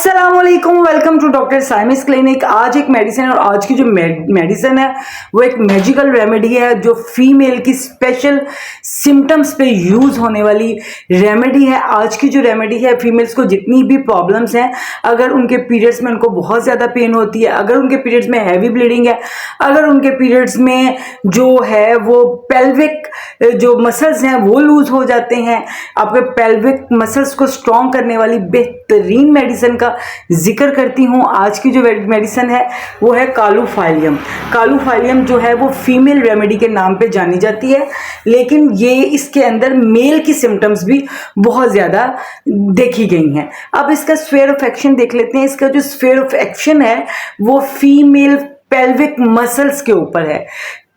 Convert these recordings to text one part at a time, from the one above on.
अस्सलामुअलैकुम, welcome to doctor साइमिस clinic. आज एक मेडिसिन है और आज की जो मेडिसिन है वो एक मैजिकल रेमेडी है जो फीमेल की स्पेशल सिम्टम्स पे यूज होने वाली रेमेडी है। आज की जो रेमेडी है, फीमेल्स को जितनी भी प्रॉब्लम्स हैं, अगर उनके पीरियड्स में उनको बहुत ज़्यादा पेन होती है, अगर उनके पीरियड्स में हैवी ब्लीडिंग है, अगर उनके पीरियड्स में जो है वो पेल्विक जो मसल्स हैं वो लूज हो जाते हैं, आपके पेल्विक मसल्स को स्ट्रॉन्ग करने वाली बेहतरीन मेडिसिन का जिक्र करती हूँ। आज की जो मेडिसिन है वो है कालूफाइलियम। कालूफाइलियम जो है वो फीमेल रेमेडी के नाम पे जानी जाती है, लेकिन ये इसके अंदर मेल की सिम्टम्स भी बहुत ज़्यादा देखी गई हैं। अब इसका स्फीयर ऑफ एक्शन देख लेते हैं। इसका जो स्फीयर ऑफ एक्शन है वो फीमेल पेल्विक मसल्स के ऊपर है।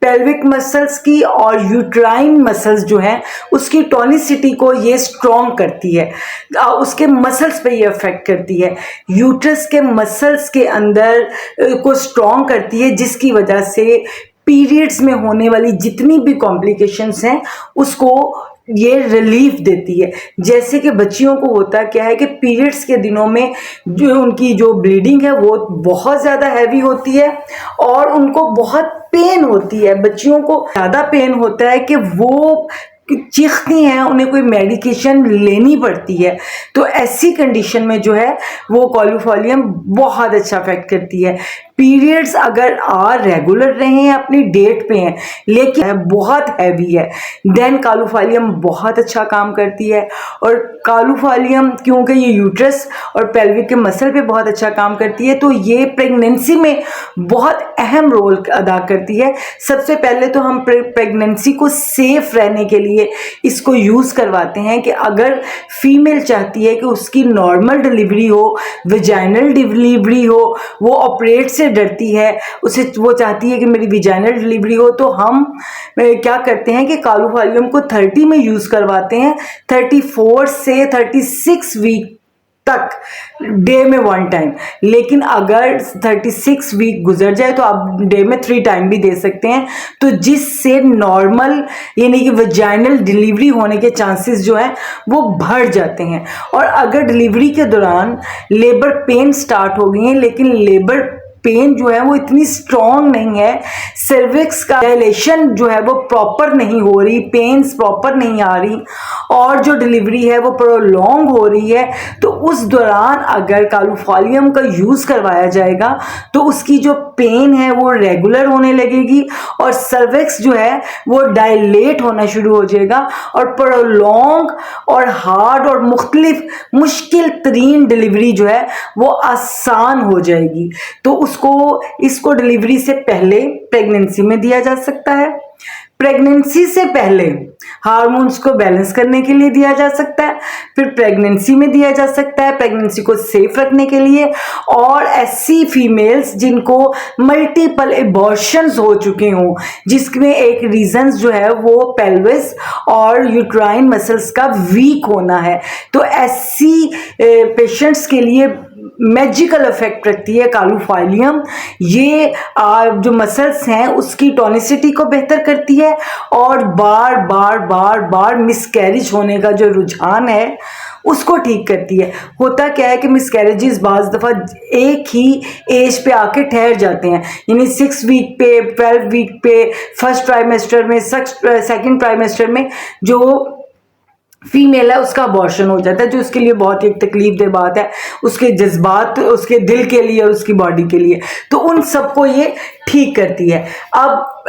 पेल्विक मसल्स की और यूट्राइन मसल्स जो है उसकी टॉनिसिटी को ये स्ट्रॉन्ग करती है, उसके मसल्स पे ये अफेक्ट करती है, यूट्रस के मसल्स के अंदर को स्ट्रॉन्ग करती है, जिसकी वजह से पीरियड्स में होने वाली जितनी भी कॉम्प्लिकेशंस हैं उसको ये रिलीफ देती है। जैसे कि बच्चियों को होता क्या है कि पीरियड्स के दिनों में जो उनकी जो ब्लीडिंग है वो बहुत ज़्यादा हैवी होती है और उनको बहुत पेन होती है। बच्चियों को ज़्यादा पेन होता है कि वो चीखती हैं, उन्हें कोई मेडिकेशन लेनी पड़ती है। तो ऐसी कंडीशन में जो है वो कालूफाइलियम बहुत अच्छा अफेक्ट करती है। पीरियड्स अगर रेगुलर रहे हैं, अपनी डेट पे हैं, लेकिन बहुत हैवी है, देन कालूफाइलियम बहुत अच्छा काम करती है। और कालूफाइलियम क्योंकि ये यूट्रस और पेल्विक के मसल पे बहुत अच्छा काम करती है, तो ये प्रेगनेंसी में बहुत अहम रोल अदा करती है। सबसे पहले तो हम प्रेगनेंसी को सेफ रहने के लिए इसको यूज़ करवाते हैं कि अगर फीमेल चाहती है कि उसकी नॉर्मल डिलीवरी हो, विजाइनल डिलीवरी हो, वो ऑपरेट से डरती है, उसे वो चाहती है कि मेरी विजाइनल डिलीवरी हो, तो हम क्या करते हैं कि कालूफाइलियम को 30 में यूज़ करवाते हैं, 34 से 36 वीक तक डे में 1 टाइम। लेकिन अगर 36 वीक गुजर जाए तो आप डे में 3 टाइम भी दे सकते हैं, तो जिससे नॉर्मल यानी कि वजाइनल डिलीवरी होने के चांसेस जो हैं वो बढ़ जाते हैं। और अगर डिलीवरी के दौरान लेबर पेन स्टार्ट हो गई हैं, लेकिन लेबर पेन जो है वो इतनी स्ट्रॉन्ग नहीं है, सर्विक्स का डायलेशन जो है वो प्रॉपर नहीं हो रही, पेन्स प्रॉपर नहीं आ रही और जो डिलीवरी है वो प्रोलॉन्ग हो रही है, तो उस दौरान अगर कालूफाइलियम का यूज़ करवाया जाएगा तो उसकी जो पेन है वो रेगुलर होने लगेगी और सर्विक्स जो है वो डायलेट होना शुरू हो जाएगा और प्रोलॉन्ग और हार्ड और मुश्किल तरीन डिलीवरी जो है वो आसान हो जाएगी। तो इसको डिलीवरी से पहले प्रेगनेंसी में दिया जा सकता है, प्रेगनेंसी से पहले हार्मोन्स को बैलेंस करने के लिए दिया जा सकता है, फिर प्रेगनेंसी में दिया जा सकता है प्रेगनेंसी को सेफ रखने के लिए। और ऐसी फीमेल्स जिनको मल्टीपल एबॉर्शंस हो चुके हों, जिसमें एक रीजंस जो है वो पेल्विस और यूट्राइन मसल्स का वीक होना है, तो ऐसी पेशेंट्स के लिए मैजिकल इफेक्ट रखती है कालूफाइलियम। ये जो मसल्स हैं उसकी टॉनिसिटी को बेहतर करती है और बार बार मिसकैरेज होने का जो रुझान है उसको ठीक करती है। होता क्या है कि मिसकैरेजेस बाज़ दफ़ा एक ही एज पे आके ठहर जाते हैं, यानी 6 वीक पे, 12 वीक पे, फर्स्ट ट्राइमेस्टर में, सेकंड ट्राइमेस्टर में जो फीमेल है उसका अबॉर्शन हो जाता है, जो उसके लिए बहुत एक तकलीफ दे बात है, उसके जज्बात, उसके दिल के लिए और उसकी बॉडी के लिए। तो उन सबको ये ठीक करती है। अब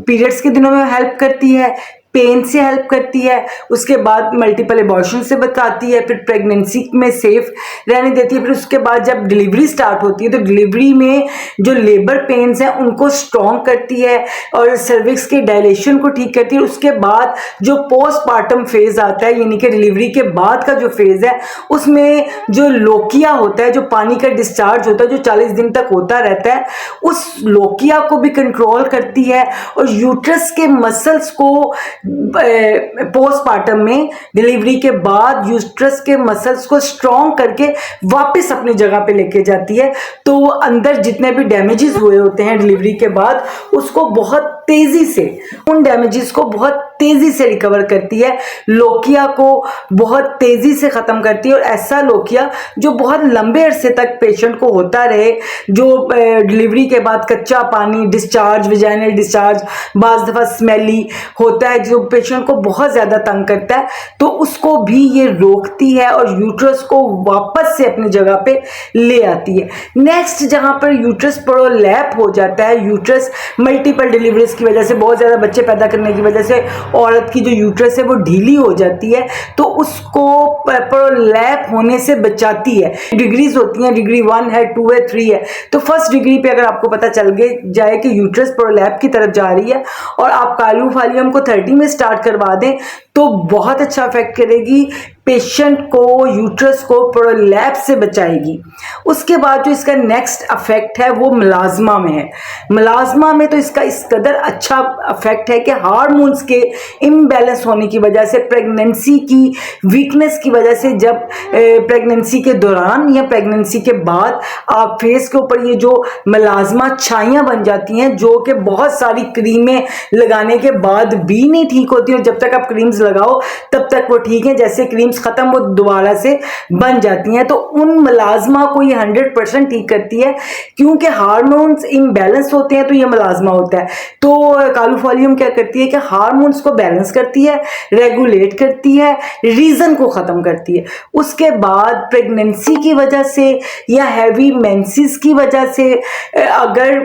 पीरियड्स के दिनों में हेल्प करती है, पेन से हेल्प करती है, उसके बाद मल्टीपल एबॉर्शन से बचाती है, फिर प्रेगनेंसी में सेफ रहने देती है, फिर उसके बाद जब डिलीवरी स्टार्ट होती है तो डिलीवरी में जो लेबर पेन्स हैं उनको स्ट्रॉन्ग करती है और सर्विक्स के डायलेशन को ठीक करती है। उसके बाद जो पोस्टपार्टम फेज आता है, यानी कि डिलीवरी के बाद का जो फेज है, उसमें जो लोकिया होता है, जो पानी का डिस्चार्ज होता है, जो 40 दिन तक होता रहता है, उस लोकिया को भी कंट्रोल करती है और यूट्रस के मसल्स को पोस्टपार्टम में डिलीवरी के बाद यूट्रस के मसल्स को स्ट्रॉन्ग करके वापस अपनी जगह पे लेके जाती है। तो अंदर जितने भी डैमेजेस हुए होते हैं डिलीवरी के बाद उसको बहुत तेजी से, उन डैमेजेस को बहुत तेजी से रिकवर करती है, लोकिया को बहुत तेजी से खत्म करती है। और ऐसा लोकिया जो बहुत लंबे अरसे तक पेशेंट को होता रहे, जो डिलीवरी के बाद कच्चा पानी, डिस्चार्ज, विजाइनल डिस्चार्ज, बाज दफा स्मेली होता है जो पेशेंट को बहुत ज्यादा तंग करता है, तो उसको भी ये रोकती है और यूट्रस को वापस से अपनी जगह पे ले आती है। नेक्स्ट, जहां पर यूट्रस प्रोलैप हो जाता है, यूट्रस मल्टीपल डिलीवरीज की वजह से, बहुत ज़्यादा बच्चे पैदा करने की वजह से औरत की जो यूट्रस है वो ढीली हो जाती है, तो उसको प्रोलैप होने से बचाती है। डिग्रीज होती हैं, डिग्री 1 है, 2 है, 3 है। तो फर्स्ट डिग्री पे अगर आपको पता चल जाए कि यूट्रस प्रोलैप की तरफ जा रही है और आप कालूफालियम को 30 में स्टार्ट करवा दें तो बहुत अच्छा इफेक्ट करेगी, पेशेंट को, यूट्रस को प्रोलैप से बचाएगी। उसके बाद जो इसका नेक्स्ट इफेक्ट है वो मलाजमा में है। मलाजमा में तो इसका इस कदर अच्छा इफेक्ट है कि हार्मोन्स के इम्बैलेंस होने की वजह से, प्रेगनेंसी की वीकनेस की वजह से, जब प्रेगनेंसी के दौरान या प्रेगनेंसी के बाद आप फेस के ऊपर ये जो मलाजमा छाइयाँ बन जाती हैं जो कि बहुत सारी क्रीमें लगाने के बाद भी नहीं ठीक होती, और जब तक आप क्रीम्स लगाओ तब तक वो ठीक है, जैसे क्रीम्स खत्म वो दोबारा से बन जाती हैं। तो उन मलाजमा को ये 100% ठीक करती है, क्योंकि हार्मोन्स इम्बैलेंस होते हैं तो ये मलाजमा होता है। तो कालूफालियम क्या करती है कि हार्मोन्स को बैलेंस करती है, रेगुलेट करती है, रीजन को खत्म करती है। उसके बाद प्रेगनेंसी की वजह से या हैवी मेंसेस की वजह से अगर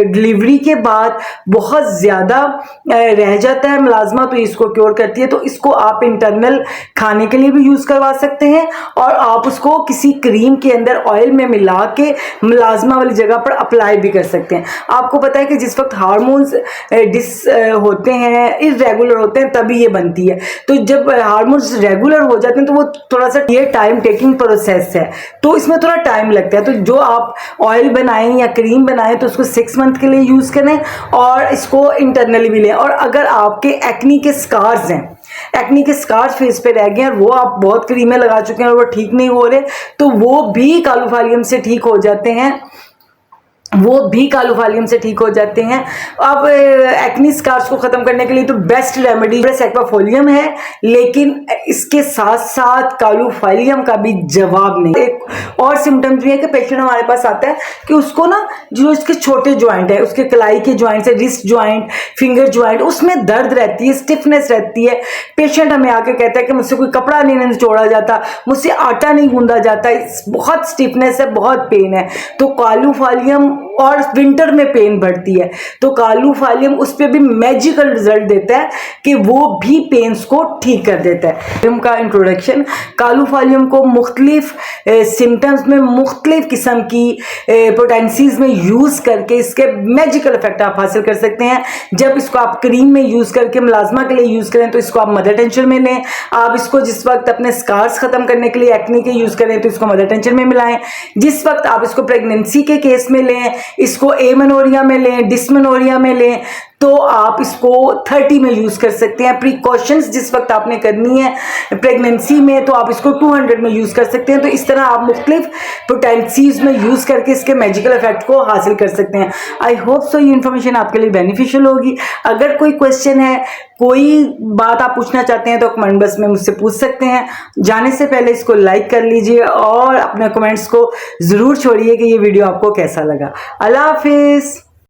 डिलीवरी के बाद बहुत ज्यादा रह जाता है मलाजमा, तो इसको क्योर करती है। तो इसको आप इंटरनल खाने के लिए भी यूज करवा सकते हैं और आप उसको किसी क्रीम के अंदर ऑयल में मिला के मलाजमा वाली जगह पर अप्लाई भी कर सकते हैं। आपको पता है कि जिस वक्त हार्मोन्स होते हैं, इरेगुलर होते हैं, तभी ये बनती है। तो जब हार्मोन्स रेगुलर हो जाते हैं तो वो थोड़ा सा ये टाइम टेकिंग प्रोसेस है, तो इसमें थोड़ा टाइम लगता है। तो जो आप ऑयल बनाएं या क्रीम बनाएं तो उसको 6 मंथ के लिए यूज करें और इसको इंटरनली भी लें। और अगर आपके एक्नी के स्कार्स हैं, एक्नी के स्कार्स फेस पे रह गए हैं, वो आप बहुत क्रीमें लगा चुके हैं और वो ठीक नहीं हो रहे, तो वो भी कालूफालियम से ठीक हो जाते हैं, वो भी कालूफालियम से ठीक हो जाते हैं। अब एक्नी स्कार्स को खत्म करने के लिए तो बेस्ट रेमेडी एक्वाफोलियम है, लेकिन इसके साथ साथ कालूफालियम का भी जवाब नहीं। एक और सिम्टम जो है कि पेशेंट हमारे पास आता है कि उसको ना जो इसके छोटे ज्वाइंट है, उसके कलाई के ज्वाइंट है, रिस्ट ज्वाइंट, फिंगर ज्वाइंट, उसमें दर्द रहती है, स्टिफनेस रहती है। पेशेंट हमें आके कहता है कि मुझसे कोई कपड़ा नहीं निचोड़ा जाता, मुझसे आटा नहीं गूंदा जाता, बहुत स्टिफनेस है, बहुत पेन है। तो कालूफालियम, और विंटर में पेन बढ़ती है, तो कालूफालियम उस पर भी मैजिकल रिजल्ट देता है कि वो भी पेन्स को ठीक कर देता है। का इंट्रोडक्शन, कालूफालियम को मुख्तलिफ सिम्टम्स में, मुख्तलिफ किस्म की पोटेंसीज में यूज करके इसके मैजिकल इफेक्ट आप हासिल कर सकते हैं। जब इसको आप क्रीम में यूज करके मलाजमा के लिए यूज करें तो इसको आप मदर टेंशन में लें। आप इसको जिस वक्त अपने स्कार्स खत्म करने के लिए एक्नी के यूज करें तो इसको मदर टेंशन में मिलाएं। जिस वक्त आप इसको प्रेगनेंसी के केस में लें, इसको एमेनोरिया में लें, डिस्मेनोरिया में लें, तो आप इसको 30 में यूज कर सकते हैं। प्रिकॉशंस जिस वक्त आपने करनी है प्रेगनेंसी में तो आप इसको 200 में यूज कर सकते हैं। तो इस तरह आप मुख्तलिफ पोटेंसीज में यूज करके इसके मैजिकल इफेक्ट को हासिल कर सकते हैं। आई होप सो ये इन्फॉर्मेशन आपके लिए बेनिफिशियल होगी। अगर कोई क्वेश्चन है, कोई बात आप पूछना चाहते हैं तो कमेंट बॉक्स में मुझसे पूछ सकते हैं। जाने से पहले इसको लाइक कर लीजिए और अपने कमेंट्स को जरूर छोड़िए कि ये वीडियो आपको कैसा लगा। अल्लाह हाफिज।